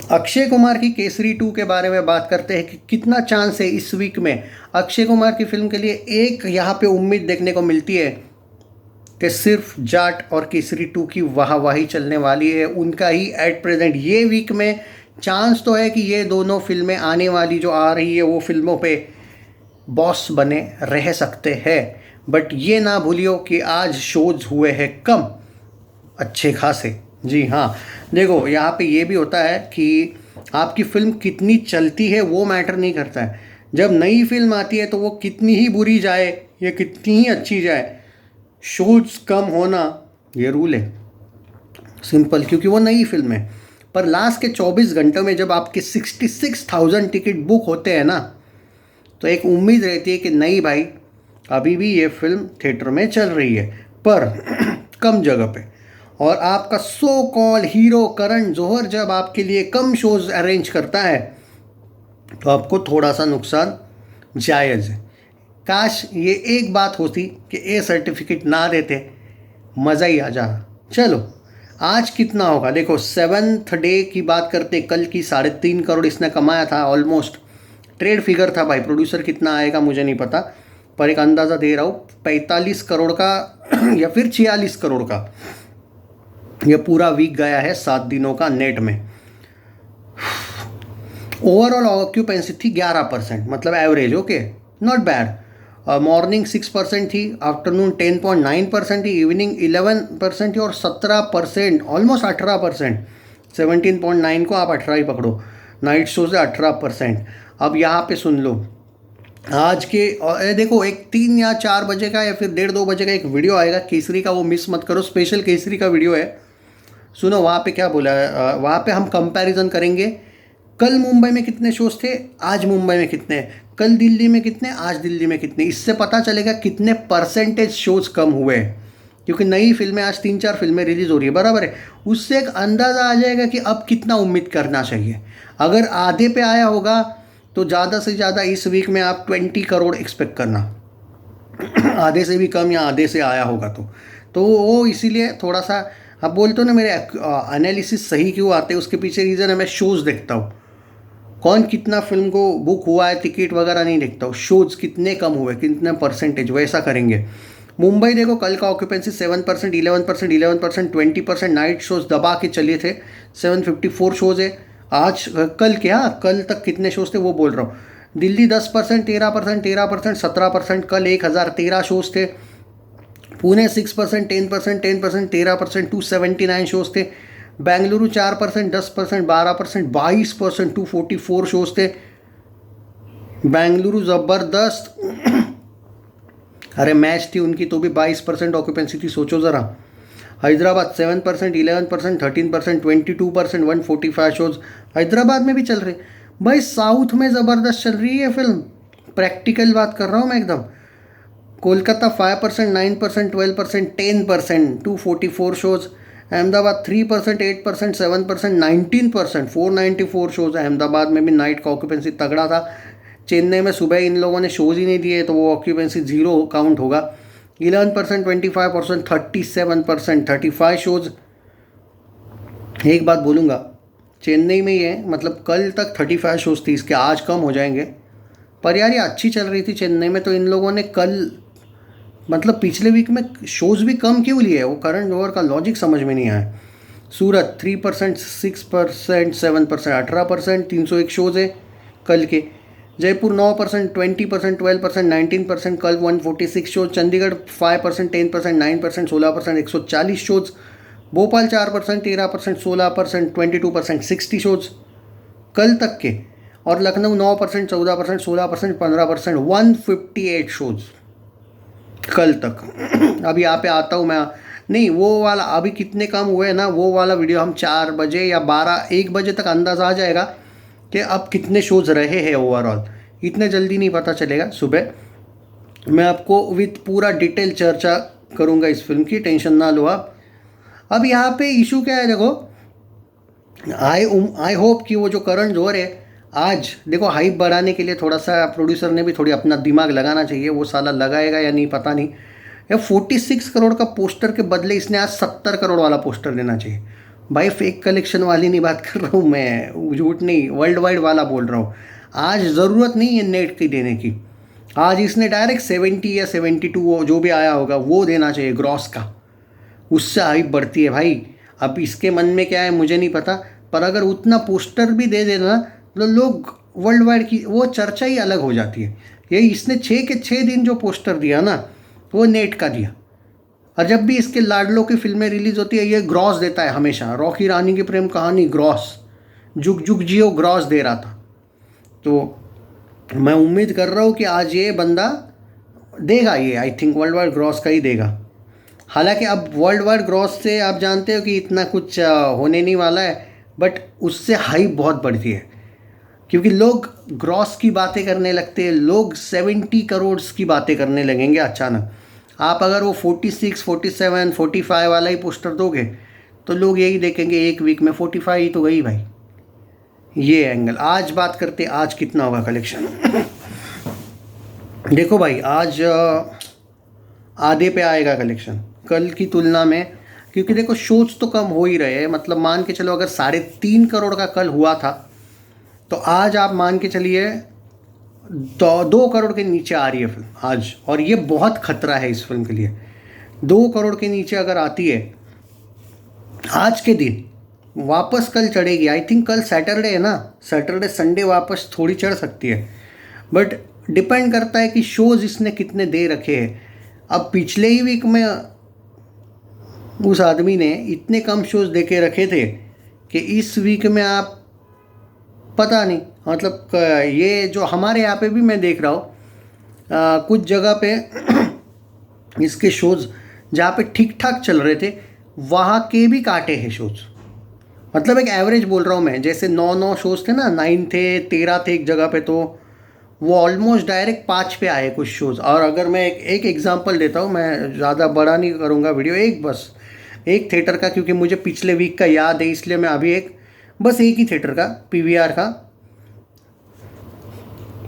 अक्षय कुमार की केसरी 2 के बारे में बात करते हैं कि कितना चांस है इस वीक में अक्षय कुमार की फिल्म के लिए। एक यहाँ पे उम्मीद देखने को मिलती है कि सिर्फ जाट और केसरी 2 की वाहवाही चलने वाली है, उनका ही एट प्रेजेंट ये वीक में चांस तो है कि ये दोनों फिल्में आने वाली जो आ रही है वो फिल्मों पे बॉस बने रह सकते हैं। बट ये ना भूलियो कि आज शोज हुए हैं कम, अच्छे खासे। जी हाँ, देखो यहाँ पे ये भी होता है कि आपकी फ़िल्म कितनी चलती है वो मैटर नहीं करता है। जब नई फिल्म आती है तो वो कितनी ही बुरी जाए या कितनी ही अच्छी जाए, शोज कम होना ये रूल है, सिंपल, क्योंकि वो नई फिल्म है। पर लास्ट के 24 घंटों में जब आपके 66,000 टिकट बुक होते हैं ना, तो एक उम्मीद रहती है कि नहीं भाई, अभी भी ये फिल्म थिएटर में चल रही है पर कम जगह पे। और आपका सो कॉल हीरो करण जौहर जब आपके लिए कम शोज अरेंज करता है तो आपको थोड़ा सा नुकसान जायज़ है। काश ये एक बात होती कि ए सर्टिफिकेट ना देते, मज़ा ही आ जाता। चलो, आज कितना होगा देखो, सेवन्थ डे की बात करते, कल की 3.5 करोड़ इसने कमाया था ऑलमोस्ट। ट्रेड फिगर था भाई, प्रोड्यूसर कितना आएगा मुझे नहीं पता, पर एक अंदाज़ा दे रहा हूँ 45 करोड़ का या फिर 46 करोड़ का ये पूरा वीक गया है 7 दिनों का नेट में। ओवरऑल ऑक्यूपेंसी थी 11%, मतलब average, okay, not bad. Morning 6% थी, आफ्टरनून 10.9% थी, इवनिंग 11% थी और 17%, ऑलमोस्ट 18%, 17.9 को आप 18 ही पकड़ो, नाइट शो से 18%। अब यहाँ पे सुन लो, आज के देखो एक 3 या 4 बजे का या फिर 1:30-2 बजे का एक वीडियो आएगा केसरी का, वो मिस मत करो, स्पेशल केसरी का वीडियो है। सुनो वहाँ पे क्या बोला है, वहाँ पे हम कंपैरिजन करेंगे, कल मुंबई में कितने शोज थे, आज मुंबई में कितने, कल दिल्ली में कितने, आज दिल्ली में कितने। इससे पता चलेगा कितने परसेंटेज शोज कम हुए हैं, क्योंकि नई फिल्में आज 3-4 फिल्में रिलीज़ हो रही है, बराबर है। उससे एक अंदाज़ा आ जाएगा कि अब कितना उम्मीद करना चाहिए। अगर आधे पे आया होगा तो ज़्यादा से ज़्यादा इस वीक में आप 20 करोड़ एक्सपेक्ट करना, आधे से भी कम या आधे से आया होगा तो वो इसीलिए थोड़ा सा, आप बोलते हो ना मेरे एनालिसिस सही क्यों आते हैं, उसके पीछे रीज़न है मैं शोज़ देखता हूँ। कौन कितना फिल्म को बुक हुआ है, टिकट वगैरह नहीं देखता हूँ, शोज़ कितने कम हुए, कितने परसेंटेज, वैसा करेंगे। मुंबई देखो, कल का ऑक्यूपेंसी 7%, 11%, 11%, 20%, नाइट शोज़ दबा के चले थे, 754 शोज़ है आज। कल क्या, कल तक कितने शोज़ थे वो बोल रहा हूँ। दिल्ली 10%, 13%, 13%, 17%, कल 1013 शोज़ थे। पुणे 6%, 10%, 10%, 13%, 279 शोज़ थे। बेंगलुरु 4%, 10%, 12%, 22%, 244 शोज़ थे। बेंगलुरु ज़बरदस्त अरे मैच थी उनकी तो भी 22% ऑक्यूपेंसी थी, सोचो ज़रा। हैदराबाद 7%, 11%, 13%, 22%, 145 शोज़ हैदराबाद में भी चल रहे। भाई साउथ में ज़बरदस्त चल रही है फिल्म, प्रैक्टिकल बात कर रहा हूँ मैं एकदम। कोलकाता 5%, 9%, 12%, 10%, 244 शोज़। अहमदाबाद 3%, 8%, 7%, 19%, 494 शोज़। अहमदाबाद में भी नाइट का ऑक्यूपेंसी तगड़ा था। चेन्नई में सुबह इन लोगों ने शोज़ ही नहीं दिए तो वो ऑक्यूपेंसी ज़ीरो काउंट होगा। 11%, 25%, 37%, 35 शोज़। एक बात बोलूँगा, चेन्नई में ये मतलब कल तक 35 शोज़ थी, इसके आज कम हो जाएंगे। पर यार ये अच्छी चल रही थी चेन्नई में, तो इन लोगों ने कल मतलब पिछले वीक में शोज़ भी कम क्यों लिए, वो करण जौहर का लॉजिक समझ में नहीं आया। सूरत 3%, 6%, 7%, 18%, 301 शोज़ है कल के। जयपुर 9%, 20%, 12%, 19%, कल 146 shows. Chandigarh 5%, 10%, 9%, 16%, 140 shows. Bhopal 4%, 13%, 16%, 22%, 60 shows कल तक के। और लखनऊ 9%, 14%, 16%, 15%, 158 शोज कल तक। अब यहाँ पे आता हूँ मैं, नहीं वो वाला अभी कितने कम हुए हैं ना, वो वाला वीडियो हम 4 बजे या 1 बजे तक अंदाज़ा आ जाएगा कि अब कितने शोज़ रहे हैं ओवरऑल। इतने जल्दी नहीं पता चलेगा, सुबह मैं आपको विथ पूरा डिटेल चर्चा करूँगा इस फिल्म की, टेंशन ना लो आप। अब यहाँ पे इशू क्या है देखो, आई होप कि वो जो करण जौहर है, आज देखो हाइप बढ़ाने के लिए थोड़ा सा प्रोड्यूसर ने भी थोड़ी अपना दिमाग लगाना चाहिए, वो साला लगाएगा या नहीं पता नहीं। या 46 करोड़ का पोस्टर के बदले इसने आज 70 करोड़ वाला पोस्टर देना चाहिए। भाई फेक कलेक्शन वाली नहीं बात कर रहा हूँ मैं, झूठ नहीं, वर्ल्ड वाइड वाला बोल रहा हूँ। आज ज़रूरत नहीं है नेट की देने की, आज इसने डायरेक्ट 70 या 72 जो भी आया होगा वो देना चाहिए ग्रॉस का, उससे हाइप बढ़ती है भाई। अब इसके मन में क्या है मुझे नहीं पता, पर अगर उतना पोस्टर भी दे देना तो लोग वर्ल्ड वाइड की वो चर्चा ही अलग हो जाती है। ये इसने 6 के 6 दिन जो पोस्टर दिया ना वो नेट का दिया, और जब भी इसके लाडलों की फिल्में रिलीज़ होती है ये ग्रॉस देता है हमेशा। रॉकी रानी की प्रेम कहानी ग्रॉस, जुग जुग जियो ग्रॉस दे रहा था। तो मैं उम्मीद कर रहा हूँ कि आज ये बंदा देगा, ये I think world wide gross का ही देगा। हालांकि अब वर्ल्ड वाइड ग्रॉस से आप जानते हो कि इतना कुछ होने नहीं वाला है, बट उससे हाइप बहुत बढ़ती है क्योंकि लोग ग्रॉस की बातें करने लगते हैं, लोग 70 करोड़ की बातें करने लगेंगे अचानक। आप अगर वो 46, 47, 45 वाला ही पोस्टर दोगे तो लोग यही देखेंगे एक वीक में 45 ही तो गई भाई। ये एंगल। आज बात करते आज कितना होगा कलेक्शन। देखो भाई आज आधे पे आएगा कलेक्शन कल की तुलना में, क्योंकि देखो शोज तो कम हो ही रहे हैं। मतलब मान के चलो अगर 3.5 करोड़ का कल हुआ था तो आज आप मान के चलिए 2 करोड़ के नीचे आ रही है फिल्म आज, और ये बहुत खतरा है इस फिल्म के लिए। 2 करोड़ के नीचे अगर आती है आज के दिन, वापस कल चढ़ेगी। आई थिंक कल सैटरडे है ना, सैटरडे संडे वापस थोड़ी चढ़ सकती है, बट डिपेंड करता है कि शोज इसने कितने दे रखे हैं। अब पिछले ही वीक में उस आदमी ने इतने कम शोज दे के रखे थे कि इस वीक में आप पता नहीं, मतलब ये जो हमारे यहाँ पे भी मैं देख रहा हूँ कुछ जगह पे इसके शोज़ जहाँ पे ठीक ठाक चल रहे थे वहाँ के भी काटे हैं शोज़। मतलब एक एवरेज बोल रहा हूँ मैं, जैसे 9 शोज़ थे ना, 9 थे, 13 थे एक जगह पे, तो वो ऑलमोस्ट डायरेक्ट 5 पे आए कुछ शोज़। और अगर मैं एक एग्जांपल देता हूँ, मैं ज़्यादा बड़ा नहीं करूँगा वीडियो, एक थिएटर का, क्योंकि मुझे पिछले वीक का याद है इसलिए मैं अभी बस एक ही थिएटर का, पीवीआर का,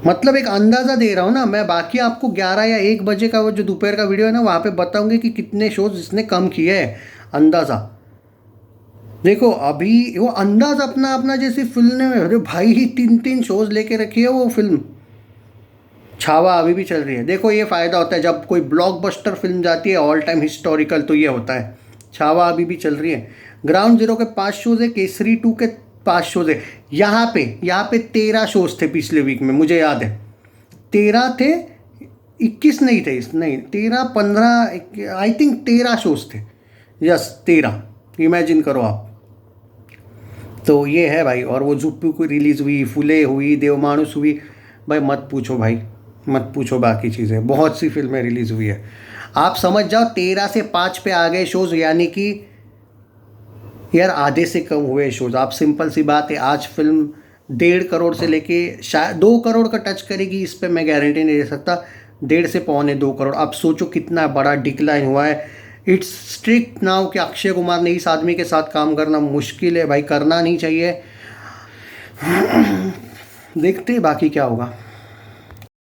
मतलब एक अंदाज़ा दे रहा हूँ ना मैं। बाकी आपको 11 या 1 बजे का वो जो दोपहर का वीडियो है ना वहाँ पे बताऊँगी कि कितने शोज इसने कम किए हैं, अंदाज़ा। देखो अभी वो अंदाज़ अपना अपना जैसी फिल्म ने, अरे भाई ही 3 शोज लेके रखी है वो फिल्म। छावा अभी भी चल रही है। देखो ये फ़ायदा होता है जब कोई ब्लॉकबस्टर फिल्म जाती है ऑल टाइम हिस्टोरिकल, तो ये होता है। छावा अभी भी चल रही है। ग्राउंड जीरो के 5 शोज़ है, केसरी 2 के 5 शोज़ है। यहाँ पे 13 शोज़ थे पिछले वीक में, मुझे याद है 13 थे, 21 नहीं थे, नहीं 13, 15, आई थिंक 13 शोज़ थे, यस 13, इमेजिन करो आप। तो ये है भाई। और वो जुप्पू की रिलीज़ हुई, फुले हुई, देवमानुस हुई, भाई मत पूछो भाई, मत पूछो बाकी चीज़ें, बहुत सी फिल्में रिलीज़ हुई है। आप समझ जाओ 13 से 5 पे आ गए शोज़, यानी कि यार आधे से कम हुए शोज़। आप सिंपल सी बात है, आज फिल्म 1.5 करोड़ से लेके शायद 2 करोड़ का टच करेगी, इस पे मैं गारंटी नहीं दे सकता। 1.5 से 2.25 करोड़, आप सोचो कितना बड़ा डिक्लाइन हुआ है। इट्स स्ट्रिक्ट नाउ कि अक्षय कुमार ने इस आदमी के साथ काम करना मुश्किल है भाई, करना नहीं चाहिए। देखते हैं बाकी क्या होगा।